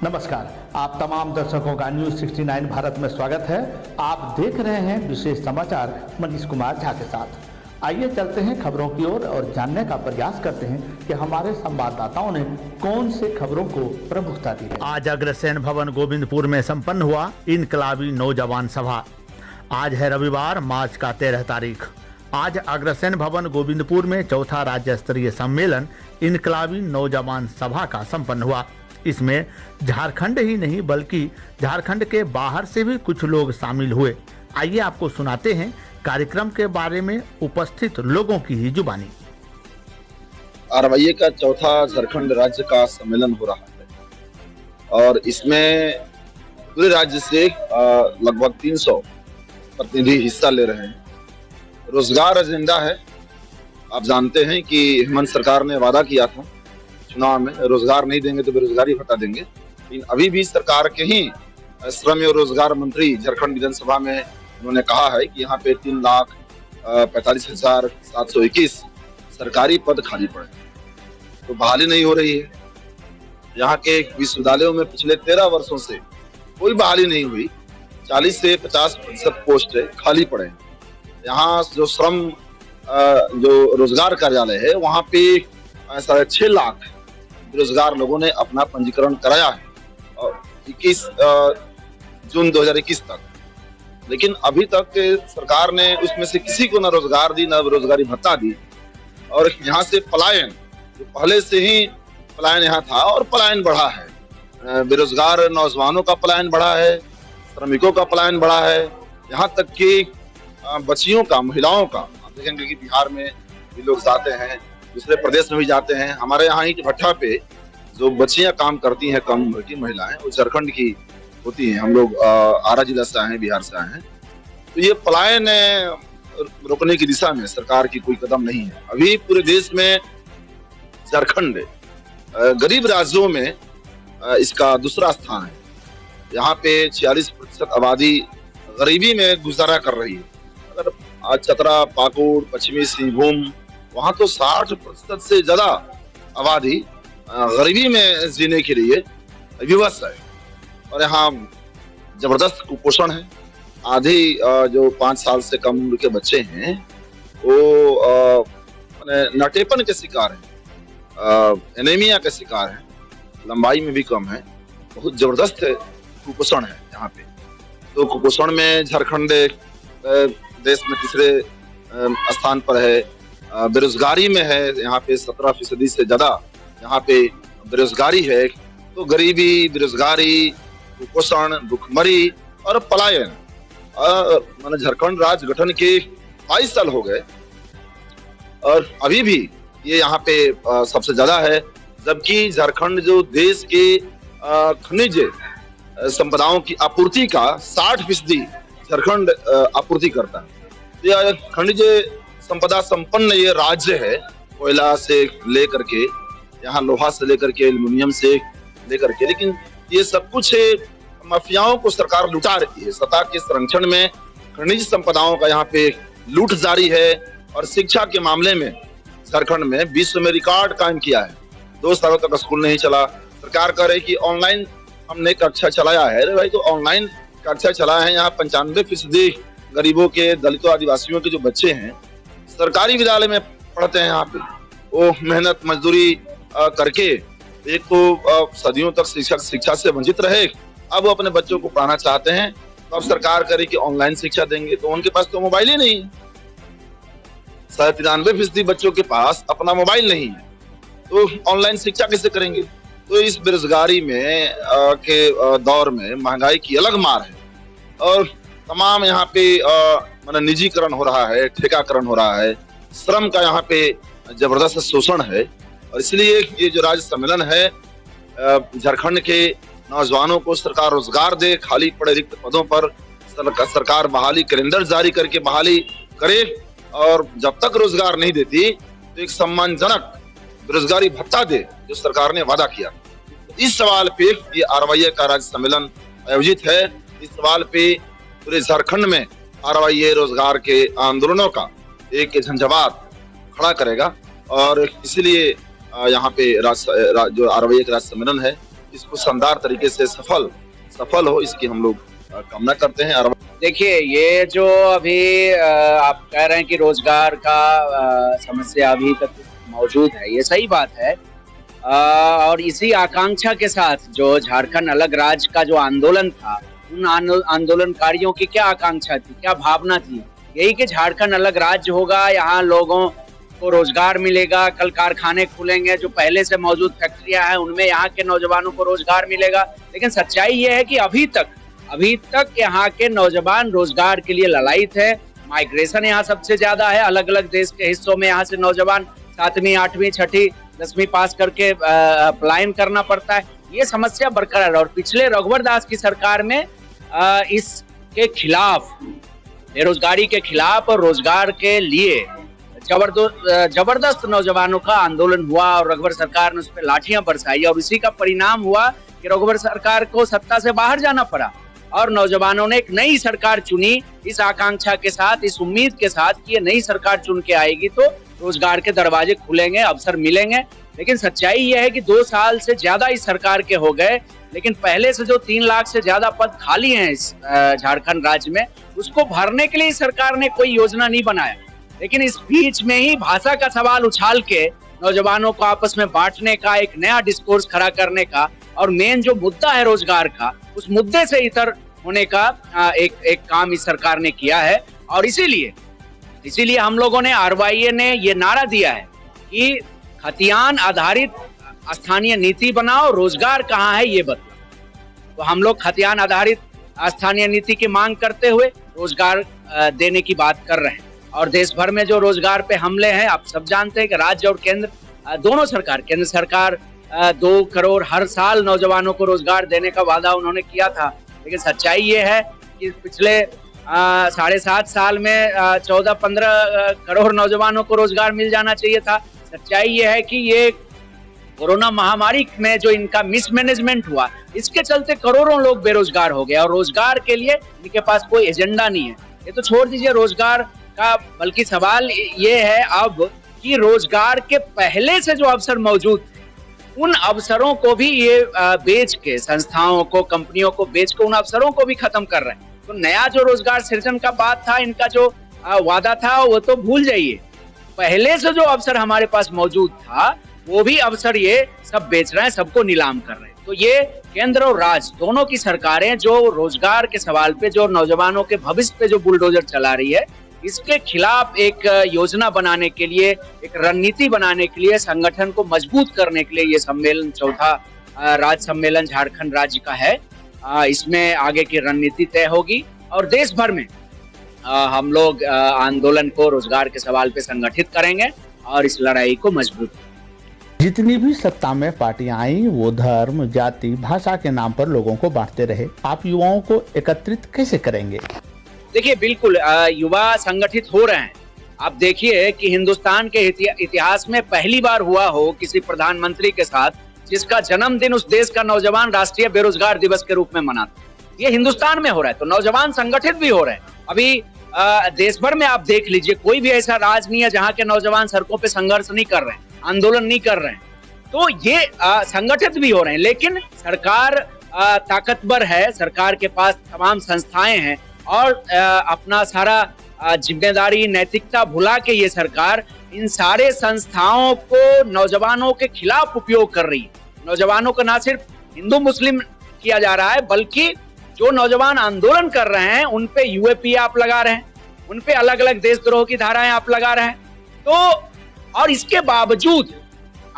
नमस्कार, आप तमाम दर्शकों का न्यूज 69 भारत में स्वागत है। आप देख रहे हैं विशेष समाचार मनीष कुमार झा के साथ। आइए चलते हैं खबरों की ओर और जानने का प्रयास करते हैं कि हमारे संवाददाताओं ने कौन से खबरों को प्रमुखता दी है। आज अग्रसेन भवन गोविंदपुर में संपन्न हुआ इनकलाबी नौजवान सभा। आज है रविवार, मार्च का 13 तारीख। आज अग्रसेन भवन गोविंदपुर में चौथा राज्य स्तरीय सम्मेलन इनकलाबी नौजवान सभा का संपन्न हुआ। इसमें झारखंड ही नहीं बल्कि झारखंड के बाहर से भी कुछ लोग शामिल हुए। आइए आपको सुनाते हैं कार्यक्रम के बारे में उपस्थित लोगों की ही जुबानी। आरवाईए का चौथा झारखंड राज्य का सम्मेलन हो रहा है और इसमें पूरे राज्य से लगभग 300 प्रतिनिधि हिस्सा ले रहे हैं। रोजगार एजेंडा है। आप जानते हैं कि हेमंत सरकार ने वादा किया था चुनाव में, रोजगार नहीं देंगे तो बेरोजगारी हटा देंगे। लेकिन अभी भी सरकार के ही श्रम और रोजगार मंत्री झारखंड विधानसभा में उन्होंने कहा है कि यहाँ पे 3,45,721 सरकारी पद खाली पड़े, तो बहाली नहीं हो रही है। यहाँ के विश्वविद्यालयों में पिछले 13 वर्षों से कोई बहाली नहीं हुई। 40 से 50% पोस्ट खाली पड़े हैं। यहाँ जो श्रम जो रोजगार कार्यालय है वहाँ पे 6.5 लाख बेरोजगार लोगों ने अपना पंजीकरण कराया है और 21 जून 2021 तक। लेकिन अभी तक सरकार ने उसमें से किसी को न रोजगार दी, न बेरोजगारी भत्ता दी। और यहाँ से पलायन, जो पहले से ही पलायन यहाँ था और पलायन बढ़ा है। बेरोजगार नौजवानों का पलायन बढ़ा है, श्रमिकों का पलायन बढ़ा है, यहाँ तक कि बच्चियों का, महिलाओं का। आप देखेंगे कि बिहार में भी लोग जाते हैं, दूसरे प्रदेश में भी जाते हैं। हमारे यहाँ ईंट भट्ठा पे जो बच्चियां काम करती हैं, कम उम्र की महिलाएं, वो झारखंड की होती हैं। हम लोग आरा जिला से आए हैं, बिहार से आए हैं। तो ये पलायन रोकने की दिशा में सरकार की कोई कदम नहीं है। अभी पूरे देश में झारखंड गरीब राज्यों में इसका दूसरा स्थान है। यहाँ पे 46% आबादी गरीबी में गुजारा कर रही है। अगर चतरा, पाकुड़, पश्चिमी सिंहभूम, वहां तो 60% से ज्यादा आबादी गरीबी में जीने के लिए विवश है। और यहाँ जबरदस्त कुपोषण है। आधी जो 5 साल से कम उम्र के बच्चे हैं वो नाटेपन के शिकार हैं, एनीमिया के शिकार हैं, लंबाई में भी कम है। बहुत जबरदस्त कुपोषण है यहाँ पे। तो कुपोषण में झारखंड देश में तीसरे स्थान पर है। बेरोजगारी में है, यहाँ पे 17% से ज्यादा यहाँ पे बेरोजगारी है। तो गरीबी, बेरोजगारी, कुपोषण, भुखमरी और पलायन, माने झारखंड राज्य गठन के 22 साल हो गए और अभी भी ये यहाँ पे सबसे ज्यादा है। जबकि झारखंड जो देश के खनिज संपदाओं की आपूर्ति का 60% झारखंड आपूर्ति करता है। यह खनिज संपदा संपन्न ये राज्य है। कोयला से लेकर के, यहाँ लोहा से लेकर के, एल्युमिनियम से लेकर के। लेकिन ये सब कुछ माफियाओं को सरकार लुटा रही है। सत्ता के संरक्षण में खनिज संपदाओं का यहाँ पे लूट जारी है। और शिक्षा के मामले में झारखंड में विश्व में रिकॉर्ड कायम किया है। 2 सालों तक स्कूल नहीं चला। सरकार कह रही कि ऑनलाइन हमने कक्षा चलाया है। अरे भाई, तो ऑनलाइन कक्षा चलाया है। यहाँ 95% गरीबों के, दलितों, आदिवासियों के जो बच्चे हैं सरकारी विद्यालय में पढ़ते हैं। यहाँ पे वो मेहनत मजदूरी करके एक तो सदियों तक शिक्षा से वंचित रहे। अब वो अपने बच्चों को पढ़ाना चाहते हैं, तो अब सरकार करे कि ऑनलाइन शिक्षा देंगे। तो उनके पास तो मोबाइल ही नहीं है। 93% बच्चों के पास अपना मोबाइल नहीं है, तो ऑनलाइन शिक्षा कैसे करेंगे। तो इस बेरोजगारी में के दौर में महंगाई की अलग मार है। और तमाम यहाँ पे माने निजीकरण हो रहा है, ठेकाकरण हो रहा है, श्रम का यहाँ पे जबरदस्त शोषण है। और इसलिए ये जो राज्य सम्मेलन है, झारखंड के नौजवानों को सरकार रोजगार दे, खाली पड़े रिक्त पदों पर सरकार बहाली कैलेंडर जारी करके बहाली करे। और जब तक रोजगार नहीं देती तो एक सम्मानजनक बेरोजगारी भत्ता दे, जो सरकार ने वादा किया। इस सवाल पे ये आरवाईए का राज्य सम्मेलन आयोजित है। इस सवाल पे पूरे झारखंड में आरवाईए रोजगार के आंदोलनों का एक झंझावात खड़ा करेगा। और इसलिए यहाँ पे जो आरवाईए का राज्य सम्मेलन है इसको शानदार तरीके से सफल हो, इसकी हम लोग कामना करते हैं। देखिए, ये जो अभी आप कह रहे हैं कि रोजगार का समस्या अभी तक मौजूद है, ये सही बात है। और इसी आकांक्षा के साथ जो झारखंड अलग राज्य का जो आंदोलन था, उन आंदोलनकारियों की क्या आकांक्षा थी, क्या भावना थी? यही कि झारखंड अलग राज्य होगा, यहाँ लोगों को रोजगार मिलेगा, कल कारखाने खुलेंगे, जो पहले से मौजूद फैक्ट्रियां हैं उनमें यहाँ के नौजवानों को रोजगार मिलेगा। लेकिन सच्चाई ये है कि अभी तक यहाँ के नौजवान रोजगार के लिए ललायित है। माइग्रेशन यहाँ सबसे ज्यादा है, अलग अलग देश के हिस्सों में यहाँ से नौजवान 7वीं 8वीं 6ठी 10वीं पास करके पलायन करना पड़ता है। ये समस्या बरकरार है और पिछले रघुवर दास की सरकार में इसके खिलाफ, बेरोजगारी के खिलाफ और रोजगार के लिए जबरदस्त नौजवानों का आंदोलन हुआ और रघुवर सरकार ने उस पर लाठियां बरसाई और इसी का परिणाम हुआ कि रघुवर सरकार को सत्ता से बाहर जाना पड़ा और नौजवानों ने एक नई सरकार चुनी, इस आकांक्षा के साथ, इस उम्मीद के साथ कि ये नई सरकार चुन के आएगी तो रोजगार के दरवाजे खुलेंगे, अवसर मिलेंगे। लेकिन सच्चाई यह है कि 2 साल से ज्यादा इस सरकार के हो गए, लेकिन पहले से जो 3 लाख से ज्यादा पद खाली हैं इस झारखंड राज्य में, उसको भरने के लिए सरकार ने कोई योजना नहीं बनाया। लेकिन इस बीच में ही भाषा का सवाल उछाल के नौजवानों को आपस में बांटने का, एक नया डिस्कोर्स खड़ा करने का और मेन जो मुद्दा है रोजगार का, उस मुद्दे से इतर होने का एक काम इस सरकार ने किया है। और इसीलिए हम लोगों ने, RYA ने ये नारा दिया है कि खतियान आधारित स्थानीय नीति बनाओ, रोजगार कहाँ है ये बताओ। तो हम लोग खतियान आधारित स्थानीय नीति की मांग करते हुए रोजगार देने की बात कर रहे हैं। और देश भर में जो रोजगार पे हमले हैं, आप सब जानते हैं कि राज्य और केंद्र दोनों सरकार, केंद्र सरकार 2 करोड़ हर साल नौजवानों को रोजगार देने का वादा उन्होंने किया था। लेकिन सच्चाई ये है कि पिछले 7.5 साल में 14-15 करोड़ नौजवानों को रोजगार मिल जाना चाहिए था। सच्चाई ये है कि ये कोरोना महामारी में जो इनका मिसमैनेजमेंट हुआ, इसके चलते करोड़ों लोग बेरोजगार हो गए और रोजगार के लिए इनके पास कोई एजेंडा नहीं है। ये तो छोड़ दीजिए रोजगार का, बल्कि सवाल ये है अब कि रोजगार के पहले से जो अवसर मौजूद थे, उन अवसरों को भी ये बेच के, संस्थाओं को, कंपनियों को बेच के उन अवसरों को भी खत्म कर रहे हैं। तो नया जो रोजगार सृजन का बात था, इनका जो वादा था, वो तो भूल जाइए। पहले से जो अवसर हमारे पास मौजूद था, वो भी अवसर ये सब बेच रहे हैं, सबको नीलाम कर रहे हैं। तो ये केंद्र और राज्य दोनों की सरकारें जो रोजगार के सवाल पे, जो नौजवानों के भविष्य पे जो बुलडोजर चला रही है, इसके खिलाफ एक योजना बनाने के लिए, एक रणनीति बनाने के लिए, संगठन को मजबूत करने के लिए ये सम्मेलन, 4था राज्य सम्मेलन झारखंड राज्य का है। इसमें आगे की रणनीति तय होगी और देश भर में हम लोग आंदोलन को रोजगार के सवाल पे संगठित करेंगे और इस लड़ाई को मजबूत। जितनी भी सत्ता में पार्टियां आई, वो धर्म, जाति, भाषा के नाम पर लोगों को बांटते रहे। आप युवाओं को एकत्रित कैसे करेंगे? देखिए, बिल्कुल युवा संगठित हो रहे हैं। आप देखिए कि हिंदुस्तान के इतिहास में पहली बार हुआ हो किसी प्रधानमंत्री के साथ जिसका जन्मदिन उस देश का नौजवान राष्ट्रीय बेरोजगार दिवस के रूप में मनाता है। ये हिंदुस्तान में हो रहा है, तो नौजवान संगठित भी हो रहे हैं। अभी देश भर में आप देख लीजिए, कोई भी ऐसा राज्य नहीं है जहाँ के नौजवान सड़कों पे संघर्ष नहीं कर रहे हैं, आंदोलन नहीं कर रहे हैं। तो ये संगठित भी हो रहे हैं। लेकिन सरकार ताकतवर है, सरकार के पास तमाम संस्थाएं हैं और अपना सारा जिम्मेदारी, नैतिकता भुला के ये सरकार इन सारे संस्थाओं को नौजवानों के खिलाफ उपयोग कर रही है। नौजवानों को ना सिर्फ हिंदू मुस्लिम किया जा रहा है, बल्कि जो नौजवान आंदोलन कर रहे हैं उन पे यूएपी आप लगा रहे हैं, उन पे अलग अलग देशद्रोह की धाराएं आप लगा रहे हैं। तो और इसके बावजूद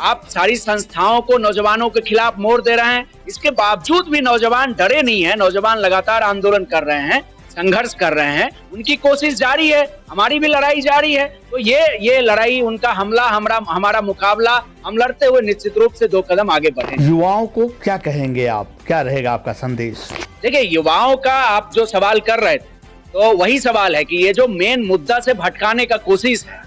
आप सारी संस्थाओं को नौजवानों के खिलाफ मोड़ दे रहे हैं। इसके बावजूद भी नौजवान डरे नहीं है, नौजवान लगातार आंदोलन कर रहे हैं, संघर्ष कर रहे हैं, उनकी कोशिश जारी है, हमारी भी लड़ाई जारी है। तो ये लड़ाई, उनका हमला, हमारा मुकाबला, हम लड़ते हुए निश्चित रूप से 2 कदम आगे बढ़ेंगे। युवाओं को क्या कहेंगे आप, क्या रहेगा आपका संदेश? देखिए, युवाओं का आप जो सवाल कर रहे थे, तो वही सवाल है कि ये जो मेन मुद्दा से भटकाने का कोशिश है,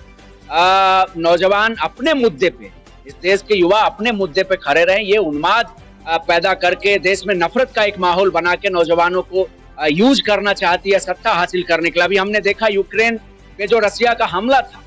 नौजवान अपने मुद्दे पे, इस देश के युवा अपने मुद्दे पे खड़े रहे। ये उन्माद पैदा करके देश में नफरत का एक माहौल बना के नौजवानों को यूज करना चाहती है सत्ता हासिल करने के लिए। अभी हमने देखा यूक्रेन पे जो रसिया का हमला था,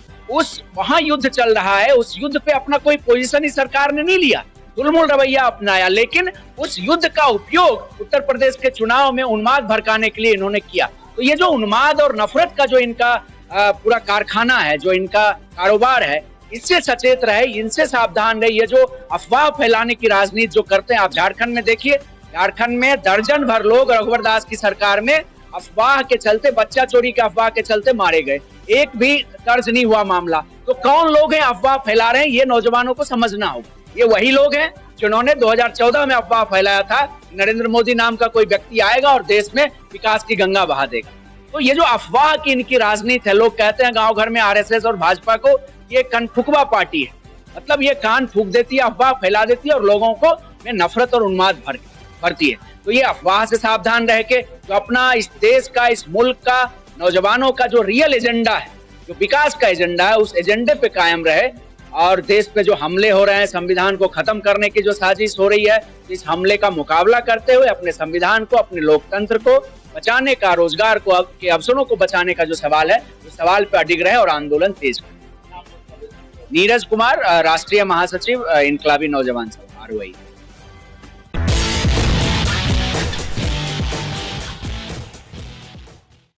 वहाँ युद्ध चल रहा है, उस युद्ध पे अपना कोई पोजीशन इस सरकार ने नहीं लिया। तुलमुल रवैया अपनाया, लेकिन उस युद्ध का उपयोग उत्तर प्रदेश के चुनाव में उन्माद भड़काने के लिए इन्होंने किया। तो ये जो उन्माद और नफरत का जो इनका पूरा कारखाना है, जो इनका कारोबार है, इससे सचेत रहे, इनसे सावधान रहे। ये जो अफवाह फैलाने की राजनीति जो करते हैं, आप झारखंड में देखिए, झारखंड में दर्जन भर लोग रघुवर दास की सरकार में अफवाह के चलते, बच्चा चोरी के अफवाह के चलते मारे गए, एक भी दर्ज नहीं हुआ मामला। तो कौन लोग हैं अफवाह फैला रहे हैं, ये नौजवानों को समझना होगा। ये वही लोग हैं जिन्होंने 2014 में अफवाह फैलाया था नरेंद्र मोदी नाम का कोई व्यक्ति आएगा और देश में विकास की गंगा बहा देगा। तो ये जो अफवाह की इनकी राजनीति है, लोग कहते हैं गांव घर में आरएसएस और भाजपा को ये कनफुकवा पार्टी है, मतलब ये कान फूंक देती है, अफवाह फैला देती है और लोगों को में नफरत और उन्माद भरती है। तो ये अफवाह से सावधान रह के जो अपना इस देश का, इस मुल्क का, नौजवानों का जो रियल एजेंडा है, जो विकास का एजेंडा है, उस एजेंडे पे कायम रहे। और देश पे जो हमले हो रहे हैं, संविधान को खत्म करने की जो साजिश हो रही है, इस हमले का मुकाबला करते हुए अपने संविधान को, अपने लोकतंत्र को बचाने का, रोजगार को के अवसरों को बचाने का जो सवाल है, उस सवाल पे अडिग रहे और आंदोलन तेज करें। नीरज कुमार, राष्ट्रीय महासचिव इनकलाबी नौजवान संघ, ROI।